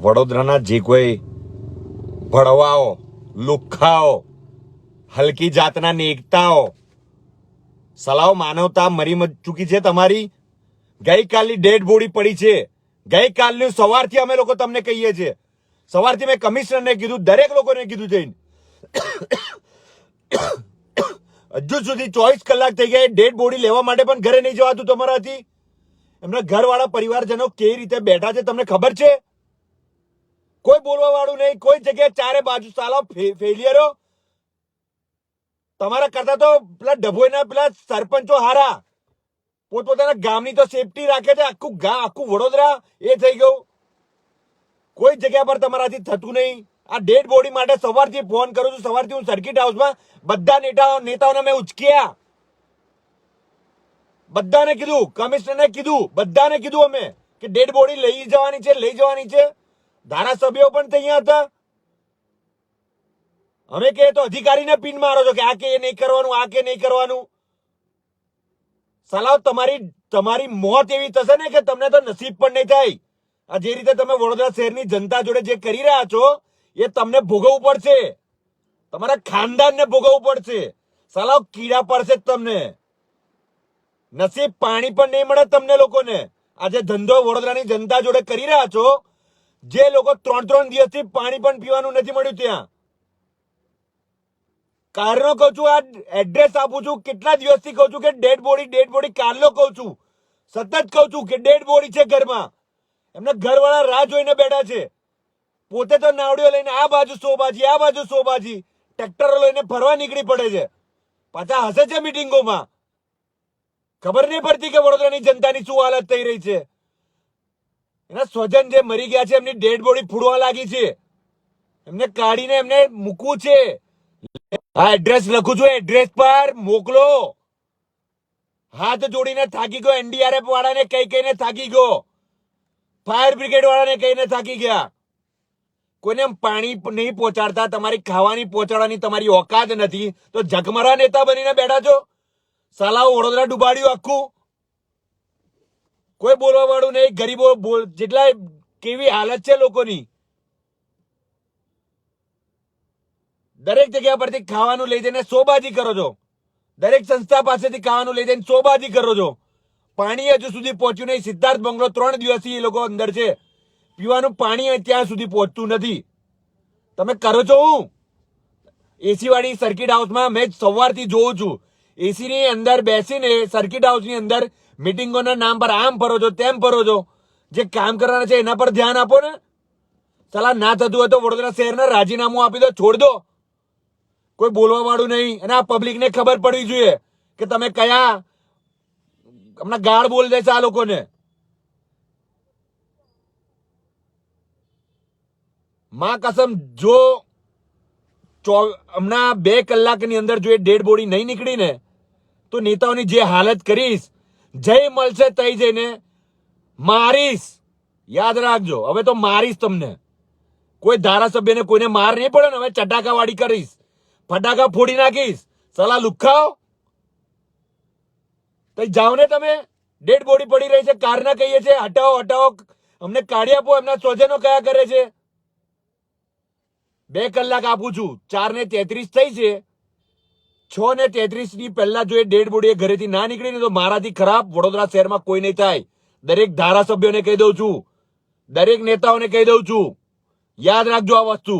વડોદરાના જે કોઈ ભડવાઓ, લુખ્ખાઓ, હલકી જાતના નેકતાઓ, સલાવ માનવતા મરી ચૂકી છે તમારી. ગઈકાલની ડેડ બોડી પડી છે. ગઈકાલનું સવારથી અમે લોકો તમને કહીએ છીએ. સવારથી મેં કમિશનરને કીધું, દરેક લોકોને કીધું જઈને. હજુ સુધી 24 કલાક થઈ ગયા. ડેડ બોડી લેવા માટે પણ ઘરે નહીં જવાતું તમારાથી. એમના ઘરવાળા પરિવારજનો કેવી રીતે બેઠા છે તમને ખબર છે? કોઈ બોલવા વાળું નહીં. કોઈ જગ્યાએ ચારે બાજુ સાલા ફેલિયરો. તમારા કરતા તો પેલા ડભોઈના પેલા સરપંચો હારા. પોતપોતાના ગામની તો સેફટી રાખે છે. આખું વડોદરા એ થઈ ગયું. કોઈ જગ્યા પર તમારાથી થતું નહીં. આ ડેડ બોડી માટે સવારથી ફોન કરું છું. સવારથી હું સર્કિટ હાઉસમાં બધા નેતાઓને મેં ઉચક્યા. બધાને કીધું, કમિશનરને કીધું, બધાને કીધું અમે કે ડેડ બોડી લઈ જવાની છે. ધારાસભ્યો પણ અહીંયા હતા. અમે કહે તો અધિકારીને પિન મારો છો કે આ કે નહીં કરવાનું, આ કે નહીં કરવાનું. સલાહ તમારી મોત એવી થશે ને કે તમને તો નસીબ પણ નહીં થાય. આ જે રીતે તમે વડોદરા શહેરની જનતા જોડે જે કરી રહ્યા છો એ તમને ભોગવવું પડશે. તમારા ખાનદાનને ભોગવવું પડશે. સલાહ કીડા પડશે તમને. નસીબ પાણી પણ નહીં મળે તમને લોકોને. આજે ધંધો વડોદરાની જનતા જોડે કરી રહ્યા છો. જે લોકો 3 દિવસથી પાણી પણ પીવાનું નથી મળ્યું ત્યાં. કારનો કહું છું, આ એડ્રેસ આપું છું. કેટલા દિવસથી કહું છું કે ડેડ બોડી કારનો કહું છું. સતત કહું છું કે ડેડ બોડી છે ઘરમાં. એમના ઘરવાળા રાહ જોઈને બેઠા છે. પોતે તો નાવડીઓ લઈને આ બાજુ સોબાજી ટ્રેક્ટરો લઈને ફરવા નીકળી પડે છે. પાછા હસે છે મીટિંગોમાં. ખબર નહીં પડતી કે વડોદરાની જનતાની શું હાલત થઈ રહી છે. એના સ્વજન જે મરી ગયા છે એમની ડેડ બોડી ફૂડવા લાગી છે. એમને કાઢીને એમને મૂકવું છે. આ એડ્રેસ લખું છું. એડ્રેસ પર મોકલો. હાથ જોડીને થાકી ગયો. એનડીઆરએફ વાળાને કહીને થાકી ગયો. ફાયર બ્રિગેડ વાળાને કહીને થાકી ગયા. કોઈને પાણી નહીં પહોંચાડતા. તમારી ખાવાની પહોંચાડવાની તમારી ઓકાત નથી તો ઝકમરા નેતા બનીને બેઠા છો. સાલાઓ વડોદરા ડૂબાડ્યું આખું. કોઈ બોલવા વાળું નહીં. ગરીબો જેટલા કેવી હાલત છે લોકોની. દરેક જગ્યા પરથી ખાવાનું લઈ જઈને શોબાજી કરો છો. દરેક સંસ્થા પાસેથી ખાવાનું લઈ જઈને શોબાજી કરો છો. પાણી હજુ સુધી પહોંચ્યું નહીં. સિદ્ધાર્થ બંગલો 3 દિવસથી એ લોકો અંદર છે. પીવાનું પાણી ત્યાં સુધી પહોંચતું નથી. તમે કરો છો હું એસી વાળી સર્કિટ હાઉસમાં મેં સવારથી જોઉં છું. એસી ની અંદર બેસીને સર્કિટ હાઉસની અંદર મીટિંગોના નામ પર આમ ફરો છો તેમ ફરો છો. જે કામ કરવાના છે એના પર ધ્યાન આપો ને. સલાહ ના થતું હોય તો વડોદરા શહેરના રાજીનામું આપી દો, છોડ દો. કોઈ બોલવા વાળું નહીં. અને આ પબ્લિકને ખબર પડવી જોઈએ કે તમે કયા હમણાં ગાળ બોલ દેશે આ લોકોને. માં કસમ જો હમણાં 2 કલાકની અંદર જો એ ડેડ બોડી નહીં નીકળી ને તો નેતાઓની જે હાલત કરીશ, જય મળશે તઈ જઈને મારીશ. યાદ રાખજો. હવે તો મારીશ તમને. કોઈ ધારાસભ્યને કોઈને માર નહીં પડે ને હવે ચટાકા વાળી કરીશ. ફટાકા ફોડી નાખીશ. સલાહ લુખાઓ તઈ જાઓ ને તમે. ડેડ બોડી પડી રહી છે. કારના કહીએ છે હટાવો. અમને કાઢી આપો. એમના સ્વજનો કયા કરે છે. 2 કલાક આપું છું. 4:33 થઈ છે. 6:33 ની પહેલા જો એ ડેડ બોડી ઘરેથી ના નીકળી ને તો મારાથી ખરાબ વડોદરા શહેરમાં કોઈ નહીં થાય. દરેક ધારાસભ્યોને કહી દઉં છું. દરેક નેતાઓને કહી દઉં છું. યાદ રાખજો આ વસ્તુ.